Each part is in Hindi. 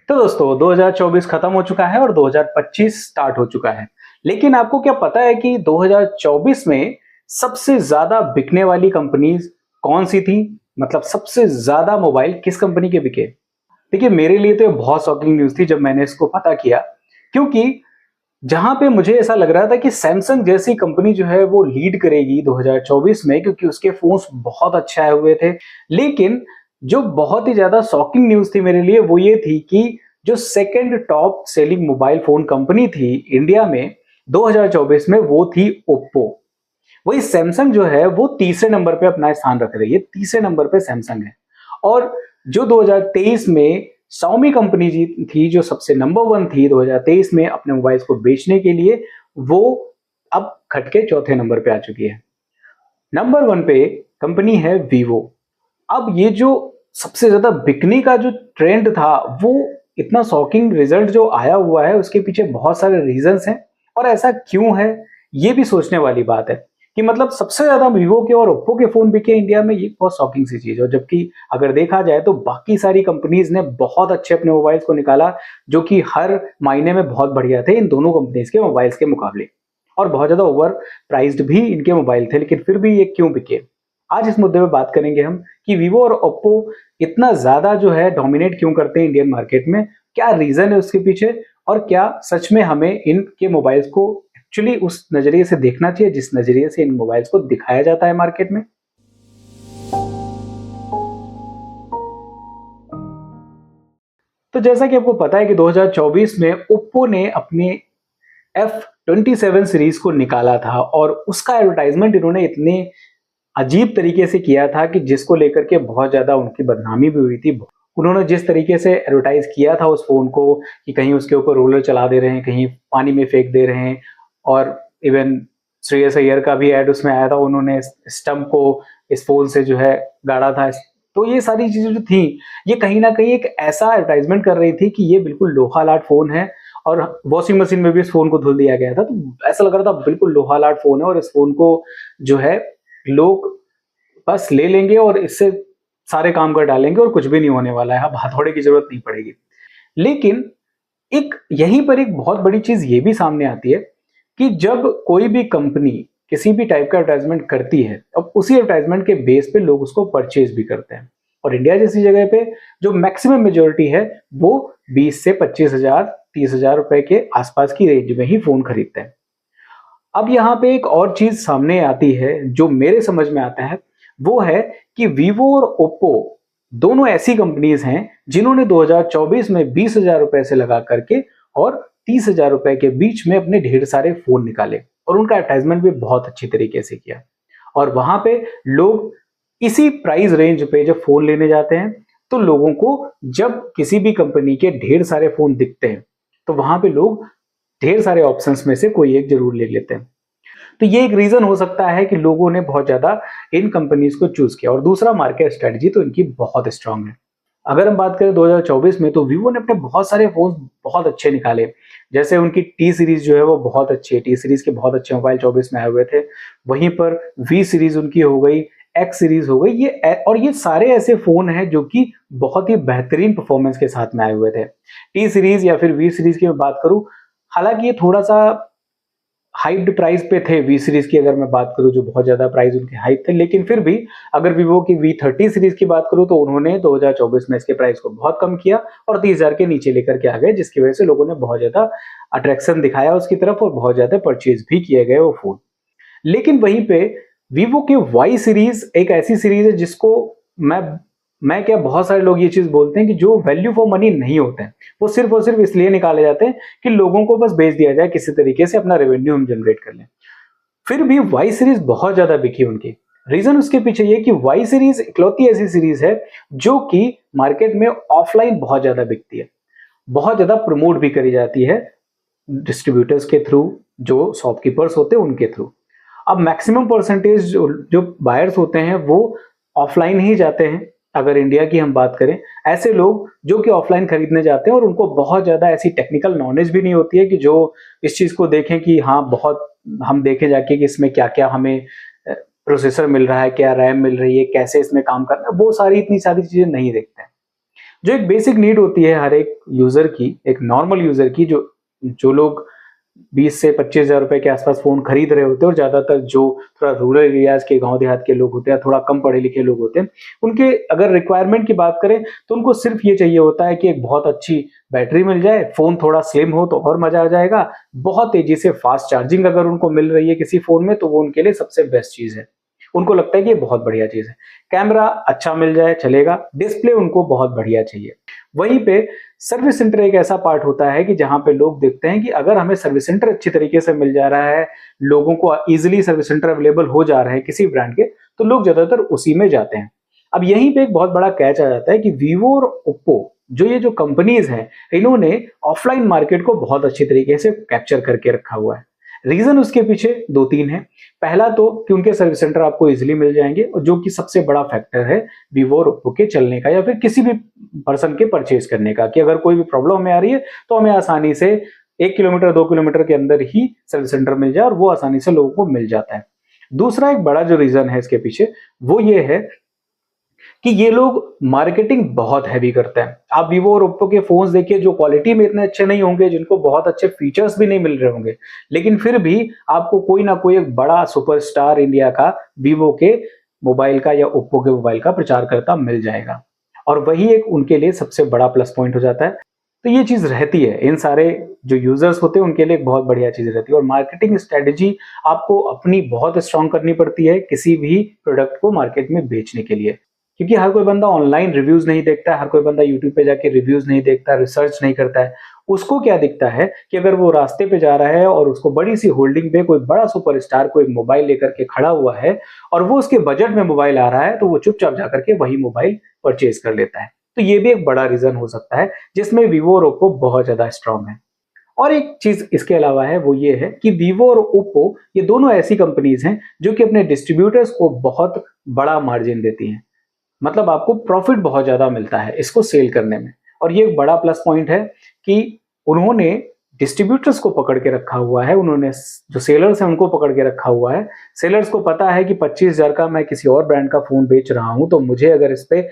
तो दोस्तों 2024 खत्म हो चुका है और 2025 स्टार्ट हो चुका है। लेकिन आपको क्या पता है कि 2024 में सबसे ज्यादा बिकने वाली कंपनीज कौन सी थी? मतलब सबसे ज्यादा मोबाइल किस कंपनी के बिके? देखिए, मेरे लिए तो ये बहुत शॉकिंग न्यूज थी जब मैंने इसको पता किया, क्योंकि जहां पे मुझे ऐसा लग रहा था कि सैमसंग जैसी कंपनी जो है वो लीड करेगी 2024 में, क्योंकि उसके फोन्स बहुत अच्छे आए हुए थे। लेकिन जो बहुत ही ज्यादा शॉकिंग न्यूज थी मेरे लिए वो ये थी कि जो second top selling mobile phone company थी इंडिया में 2024 में वो थी ओप्पो। वही सैमसंग जो है वो तीसरे नंबर पे अपना स्थान रख रही है, तीसरे नंबर पे सैमसंग है। और जो 2023 में Xiaomi कंपनी जी थी जो सबसे नंबर वन थी 2023 में अपने मोबाइल्स को बेचने के लिए, वो अब घट के चौथे नंबर पे आ चुकी है। नंबर वन पे कंपनी है वीवो। अब ये जो सबसे ज्यादा बिकने का जो ट्रेंड था, वो इतना शॉकिंग रिजल्ट जो आया हुआ है उसके पीछे बहुत सारे रीजंस हैं। और ऐसा क्यों है, ये भी सोचने वाली बात है कि मतलब सबसे ज्यादा वीवो के और ओप्पो के फोन बिके इंडिया में, ये बहुत शॉकिंग सी चीज है। और जबकि अगर देखा जाए तो बाकी सारी कंपनीज ने बहुत अच्छे अपने मोबाइल्स को निकाला, जो कि हर मायने में बहुत बढ़िया थे इन दोनों कंपनीज के मोबाइल्स के मुकाबले। और बहुत ज्यादा ओवर प्राइस्ड भी इनके मोबाइल थे, लेकिन फिर भी ये क्यों बिके? आज इस मुद्दे पे बात करेंगे हम कि वीवो और ओप्पो इतना ज्यादा जो है डोमिनेट क्यों करते हैं इंडियन मार्केट में, क्या रीजन है उसके पीछे, और क्या सच में हमें इनके मोबाइल्स को एक्चुअली उस नजरिए से देखना चाहिए जिस नजरिए से इन मोबाइल्स को दिखाया जाता है मार्केट में। तो जैसा कि आपको पता है कि 2024 में ओप्पो ने अपने F27 सीरीज को निकाला था, और उसका एडवर्टाइजमेंट इन्होंने इतने अजीब तरीके से किया था कि जिसको लेकर के बहुत ज्यादा उनकी बदनामी भी हुई थी। उन्होंने जिस तरीके से एडवर्टाइज किया था उस फोन को कि कहीं उसके ऊपर रोलर चला दे रहे हैं, कहीं पानी में फेंक दे रहे हैं, और इवन श्रेयस अय्यर का भी एड उसमें आया था, उन्होंने स्टंप को इस फोन से जो है गाड़ा था। तो ये सारी चीजें जो थी, ये कहीं ना कहीं एक ऐसा एडवर्टाइजमेंट कर रही थी कि ये बिल्कुल लोहा लाट फोन है। और वॉशिंग मशीन में भी इस फोन को धुल दिया गया था, तो ऐसा लग रहा था बिल्कुल लोहा लाट फोन है, और इस फोन को जो है लोग बस ले लेंगे और इससे सारे काम कर डालेंगे और कुछ भी नहीं होने वाला है, अब हथौड़े की जरूरत नहीं पड़ेगी। लेकिन एक यहीं पर एक बहुत बड़ी चीज ये भी सामने आती है कि जब कोई भी कंपनी किसी भी टाइप का एडवर्टाइजमेंट करती है, अब उसी एडवर्टाइजमेंट के बेस पे लोग उसको परचेज भी करते हैं। और इंडिया जैसी जगह पे जो मैक्सिमम मेजोरिटी है वो 20 से 25,000 30,000 रुपए के आसपास की रेंज में ही फोन खरीदते हैं। अब यहाँ पे एक और चीज सामने आती है जो मेरे समझ में आता है, वो है कि वीवो और ओप्पो दोनों ऐसी कंपनीज हैं जिन्होंने 2024 में 20,000 रुपए से लगा करके और 30,000 रुपए के बीच में अपने ढेर सारे फोन निकाले, और उनका एडवर्टाइजमेंट भी बहुत अच्छी तरीके से किया। और वहां पे लोग इसी प्राइस रेंज पे जब फोन लेने जाते हैं, तो लोगों को जब किसी भी कंपनी के ढेर सारे फोन दिखते हैं, तो वहां पे लोग ढेर सारे ऑप्शंस में से कोई एक जरूर ले लेते हैं। तो ये एक रीजन हो सकता है कि लोगों ने बहुत ज्यादा इन कंपनीज को चूज किया। और दूसरा, मार्केट स्ट्रेटजी तो इनकी बहुत स्ट्रांग है। अगर हम बात करें 2024 में, तो वीवो ने अपने बहुत सारे फोन बहुत अच्छे निकाले। जैसे उनकी टी सीरीज जो है वो बहुत अच्छी है, टी सीरीज के बहुत अच्छे मोबाइल 24 में आए हुए थे। वहीं पर वी सीरीज उनकी हो गई, एक्स सीरीज हो गई, ये सारे ऐसे फोन हैं जो कि बहुत ही बेहतरीन परफॉर्मेंस के साथ में आए हुए थे। टी सीरीज या फिर वी सीरीज की मैं बात करूं, हालांकि ये थोड़ा सा हाइप्ड प्राइस पे थे। वी सीरीज की अगर मैं बात करूं, जो बहुत ज्यादा प्राइस उनके हाइप थे, लेकिन फिर भी अगर वीवो की V30 सीरीज की बात करूं तो उन्होंने 2024 में इसके प्राइस को बहुत कम किया और 30,000 के नीचे लेकर के आ गए, जिसकी वजह से लोगों ने बहुत ज्यादा अट्रैक्शन दिखाया उसकी तरफ और बहुत ज्यादा परचेज भी किए गए वो फोन। लेकिन वहीं पे वीवो की वाई सीरीज एक ऐसी सीरीज है जिसको मैं मैं क्या, बहुत सारे लोग ये चीज बोलते हैं कि जो वैल्यू फॉर मनी नहीं होते हैं, वो सिर्फ और सिर्फ इसलिए निकाले जाते हैं कि लोगों को बस बेच दिया जाए किसी तरीके से, अपना रेवेन्यू हम जनरेट कर लें। फिर भी वाई सीरीज बहुत ज्यादा बिकी उनकी। रीजन उसके पीछे ये कि वाई सीरीज इकलौती ऐसी सीरीज है जो कि मार्केट में ऑफलाइन बहुत ज्यादा बिकती है, बहुत ज्यादा प्रमोट भी करी जाती है डिस्ट्रीब्यूटर्स के थ्रू, जो शॉपकीपर्स होते हैं उनके थ्रू। अब मैक्सिमम परसेंटेज जो बायर्स होते हैं वो ऑफलाइन ही जाते हैं। अगर इंडिया की हम बात करें, ऐसे लोग जो कि ऑफलाइन खरीदने जाते हैं और उनको बहुत ज्यादा ऐसी टेक्निकल नॉलेज भी नहीं होती है कि जो इस चीज को देखें कि हाँ, बहुत हम देखें जाके कि इसमें क्या क्या हमें प्रोसेसर मिल रहा है, क्या रैम मिल रही है, कैसे इसमें काम करना है, वो सारी इतनी सारी चीजें नहीं देखते हैं। जो एक बेसिक नीड होती है हर एक यूजर की, एक नॉर्मल यूजर की, जो जो लोग 20 से 25 हज़ार रुपए के आसपास फोन खरीद रहे होते हैं, और ज्यादातर जो थोड़ा रूरल एरियाज के, गांव देहात के लोग होते हैं, थोड़ा कम पढ़े लिखे लोग होते हैं, उनके अगर रिक्वायरमेंट की बात करें तो उनको सिर्फ ये चाहिए होता है कि एक बहुत अच्छी बैटरी मिल जाए, फोन थोड़ा स्लिम हो तो और मजा आ जाएगा, बहुत तेजी से फास्ट चार्जिंग अगर उनको मिल रही है किसी फोन में तो वो उनके लिए सबसे बेस्ट चीज है। उनको लगता है कि ये बहुत बढ़िया चीज है। कैमरा अच्छा मिल जाए चलेगा, डिस्प्ले उनको बहुत बढ़िया चाहिए। वहीं पे सर्विस सेंटर एक ऐसा पार्ट होता है कि जहां पे लोग देखते हैं कि अगर हमें सर्विस सेंटर अच्छी तरीके से मिल जा रहा है, लोगों को इजीली सर्विस सेंटर अवेलेबल हो जा रहे हैं किसी ब्रांड के, तो लोग ज्यादातर उसी में जाते हैं। अब यहीं पे एक बहुत बड़ा कैच आ जाता है कि वीवो और ओप्पो, जो ये जो कंपनीज हैं, इन्होंने ऑफलाइन मार्केट को बहुत अच्छी तरीके से कैप्चर करके रखा हुआ है। रीजन उसके पीछे दो तीन है। पहला तो कि उनके सर्विस सेंटर आपको इजीली मिल जाएंगे, और जो कि सबसे बड़ा फैक्टर है वीवो और ओप्पो के चलने का, या फिर किसी भी पर्सन के परचेज करने का, कि अगर कोई भी प्रॉब्लम हमें आ रही है तो हमें आसानी से 1 किलोमीटर 2 किलोमीटर के अंदर ही सर्विस सेंटर मिल जाए, और वो आसानी से लोगों को मिल जाता है। दूसरा एक बड़ा जो रीजन है इसके पीछे, वो ये है कि ये लोग मार्केटिंग बहुत हैवी करते हैं। आप वीवो और ओप्पो के फोन्स देखिए, जो क्वालिटी में इतने अच्छे नहीं होंगे, जिनको बहुत अच्छे फीचर्स भी नहीं मिल रहे होंगे, लेकिन फिर भी आपको कोई ना कोई एक बड़ा सुपरस्टार इंडिया का वीवो के मोबाइल का या ओप्पो के मोबाइल का प्रचार करता मिल जाएगा, और वही एक उनके लिए सबसे बड़ा प्लस पॉइंट हो जाता है। तो ये चीज रहती है, इन सारे जो यूजर्स होते हैं उनके लिए एक बहुत बढ़िया चीज रहती है। और मार्केटिंग स्ट्रेटेजी आपको अपनी बहुत स्ट्रांग करनी पड़ती है किसी भी प्रोडक्ट को मार्केट में बेचने के लिए, क्योंकि हर कोई बंदा ऑनलाइन रिव्यूज नहीं देखता है, हर कोई बंदा यूट्यूब पे जाके रिव्यूज नहीं देखता, रिसर्च नहीं करता है। उसको क्या दिखता है कि अगर वो रास्ते पे जा रहा है और उसको बड़ी सी होल्डिंग पे कोई बड़ा सुपरस्टार कोई मोबाइल लेकर के खड़ा हुआ है, और वो उसके बजट में मोबाइल आ रहा है, तो वो चुपचाप जाकर के वही मोबाइल परचेज कर लेता है। तो ये भी एक बड़ा रीजन हो सकता है जिसमें वीवो और ओप्पो बहुत ज्यादा स्ट्रांग है। और एक चीज इसके अलावा है, वो ये है कि वीवो और ओप्पो ये दोनों ऐसी कंपनीज हैं जो कि अपने डिस्ट्रीब्यूटर्स को बहुत बड़ा मार्जिन देती हैं। मतलब आपको प्रॉफिट बहुत ज्यादा मिलता है इसको सेल करने में, और ये एक बड़ा प्लस पॉइंट है कि उन्होंने डिस्ट्रीब्यूटर्स को पकड़ के रखा हुआ है, उन्होंने जो सेलर्स हैं उनको पकड़ के रखा हुआ है। सेलर्स को पता है कि 25,000 का मैं किसी और ब्रांड का फोन बेच रहा हूं, तो मुझे अगर इस पे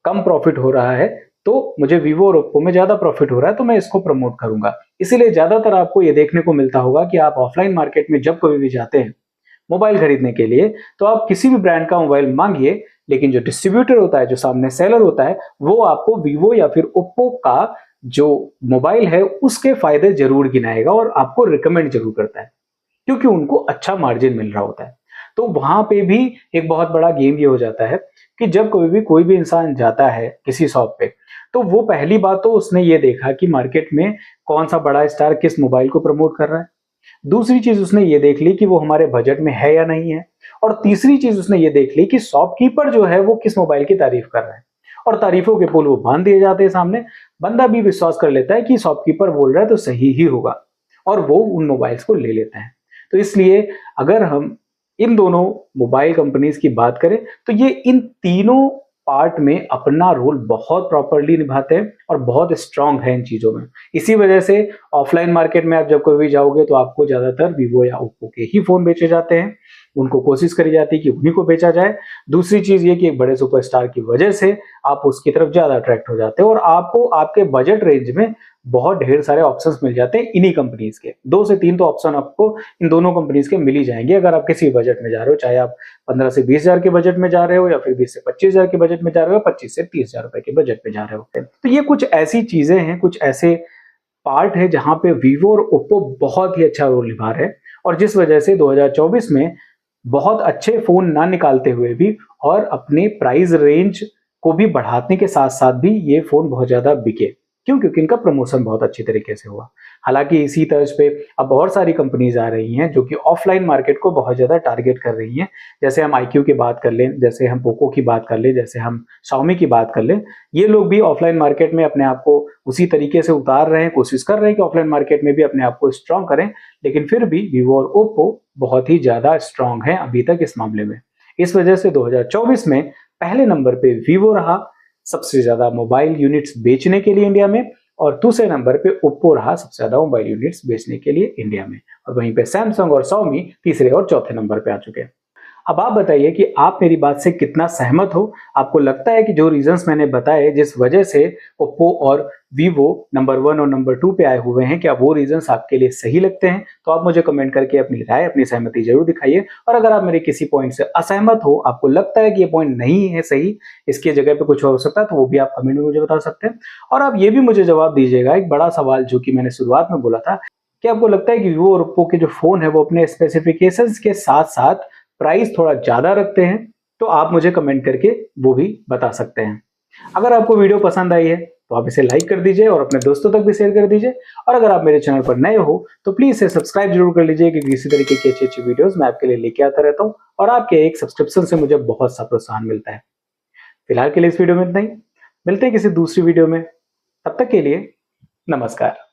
कम प्रॉफिट हो रहा है, तो मुझे वीवो और ओप्पो में ज्यादा प्रॉफिट हो रहा है, तो मैं इसको प्रमोट करूंगा। इसीलिए ज्यादातर आपको ये देखने को मिलता होगा कि आप ऑफलाइन मार्केट में जब कभी भी जाते हैं मोबाइल खरीदने के लिए, तो आप किसी भी ब्रांड का मोबाइल मांगिए, लेकिन जो डिस्ट्रीब्यूटर होता है, जो सामने सेलर होता है, वो आपको वीवो या फिर ओप्पो का जो मोबाइल है उसके फायदे जरूर गिनाएगा और आपको रिकमेंड जरूर करता है, क्योंकि उनको अच्छा मार्जिन मिल रहा होता है। तो वहां पे भी एक बहुत बड़ा गेम ये हो जाता है कि जब कभी भी कोई भी इंसान जाता है किसी शॉप पे, तो वो पहली बात तो उसने ये देखा कि मार्केट में कौन सा बड़ा स्टार किस मोबाइल को प्रमोट कर रहा है। दूसरी चीज उसने ये देख ली कि वो हमारे बजट में है या नहीं है। और तीसरी चीज उसने ये देख ली कि शॉपकीपर जो है वो किस मोबाइल की तारीफ कर रहा है, और तारीफों के पुल वो बांध दिए जाते हैं सामने। बंदा भी विश्वास कर लेता है कि शॉपकीपर बोल रहा है तो सही ही होगा, और वो उन मोबाइल्स को ले लेता है। तो इसलिए अगर हम इन दोनों मोबाइल कंपनीज की बात करें, तो ये इन तीनों पार्ट में अपना रोल बहुत प्रॉपरली निभाते हैं और बहुत स्ट्रांग है इन चीजों में। इसी वजह से ऑफलाइन मार्केट में आप जब कभी जाओगे तो आपको ज्यादातर वीवो या ओप्पो के ही फोन बेचे जाते हैं, उनको कोशिश करी जाती है कि उन्हीं को बेचा जाए। दूसरी चीज ये कि एक बड़े सुपरस्टार की वजह से आप उसकी तरफ ज्यादा अट्रैक्ट हो जाते हो, और आपको आपके बजट रेंज में बहुत ढेर सारे ऑप्शंस मिल जाते हैं इन्हीं कंपनीज के। 2 से 3 तो ऑप्शन आपको इन दोनों कंपनीज के मिल ही जाएंगे, अगर आप किसी बजट में जा रहे हो, चाहे आप 15 से 20 हजार के बजट में जा रहे हो, या फिर 20 से 25 हजार के बजट में जा रहे हो, 25 से 30 हजार रुपए के बजट में जा रहे हो। तो ये कुछ ऐसी चीजें हैं, कुछ ऐसे पार्ट है जहां पे वीवो और ओप्पो बहुत ही अच्छा रोल निभा रहे हैं, और जिस वजह से 2024 में बहुत अच्छे फोन ना निकालते हुए भी और अपने प्राइस रेंज को भी बढ़ाने के साथ साथ भी ये फोन बहुत ज्यादा बिके। क्यों? क्योंकि इनका प्रमोशन बहुत अच्छी तरीके से हुआ। हालांकि इसी तर्ज पे अब और सारी कंपनीज आ रही हैं जो कि ऑफलाइन मार्केट को बहुत ज्यादा टारगेट कर रही हैं। जैसे हम iQOO की बात कर लें, जैसे हम पोको की बात कर लें, जैसे हम Xiaomi की बात कर लें, ये लोग भी ऑफलाइन मार्केट में अपने आप को उसी तरीके से उतार रहे हैं, कोशिश कर रहे हैं कि ऑफलाइन मार्केट में भी अपने आप को स्ट्रांग करें। लेकिन फिर भी वीवो और ओप्पो बहुत ही ज्यादा स्ट्रांग है अभी तक इस मामले में। इस वजह से 2024 में पहले नंबर पे वीवो रहा सबसे ज्यादा मोबाइल यूनिट्स बेचने के लिए इंडिया में, और दूसरे नंबर पे ओप्पो रहा सबसे ज्यादा मोबाइल यूनिट्स बेचने के लिए इंडिया में, और वहीं पे सैमसंग और Xiaomi तीसरे और चौथे नंबर पे आ चुके हैं। अब आप बताइए कि आप मेरी बात से कितना सहमत हो। आपको लगता है कि जो रीजंस मैंने बताए जिस वजह से ओप्पो और वीवो नंबर 1 और नंबर 2 पे आए हुए हैं, क्या वो रीजंस आपके लिए सही लगते हैं? तो आप मुझे कमेंट करके अपनी राय, अपनी सहमति जरूर दिखाइए। और अगर आप मेरे किसी पॉइंट से असहमत हो, आपको लगता है कि ये पॉइंट नहीं है सही, इसकी जगह पे कुछ और हो सकता है, तो वो भी आप कमेंट में मुझे बता सकते हैं। और आप ये भी मुझे जवाब दीजिएगा, एक बड़ा सवाल जो कि मैंने शुरुआत में बोला था, क्या आपको लगता है कि वीवो और ओप्पो के जो फोन है वो अपने स्पेसिफिकेशंस के साथ साथ प्राइस थोड़ा ज्यादा रखते हैं? तो आप मुझे कमेंट करके वो भी बता सकते हैं। अगर आपको वीडियो पसंद आई है तो आप इसे लाइक कर दीजिए और अपने दोस्तों तक भी शेयर कर दीजिए। और अगर आप मेरे चैनल पर नए हो तो प्लीज इसे सब्सक्राइब जरूर कर लीजिए, क्योंकि इसी तरीके की अच्छी अच्छी वीडियोस मैं आपके लिए लेके आता रहता हूँ और आपके एक सब्सक्रिप्शन से मुझे बहुत सा प्रोत्साहन मिलता है। फिलहाल के लिए इस वीडियो में इतना ही। मिलते हैं किसी दूसरी वीडियो में, तब तक के लिए नमस्कार।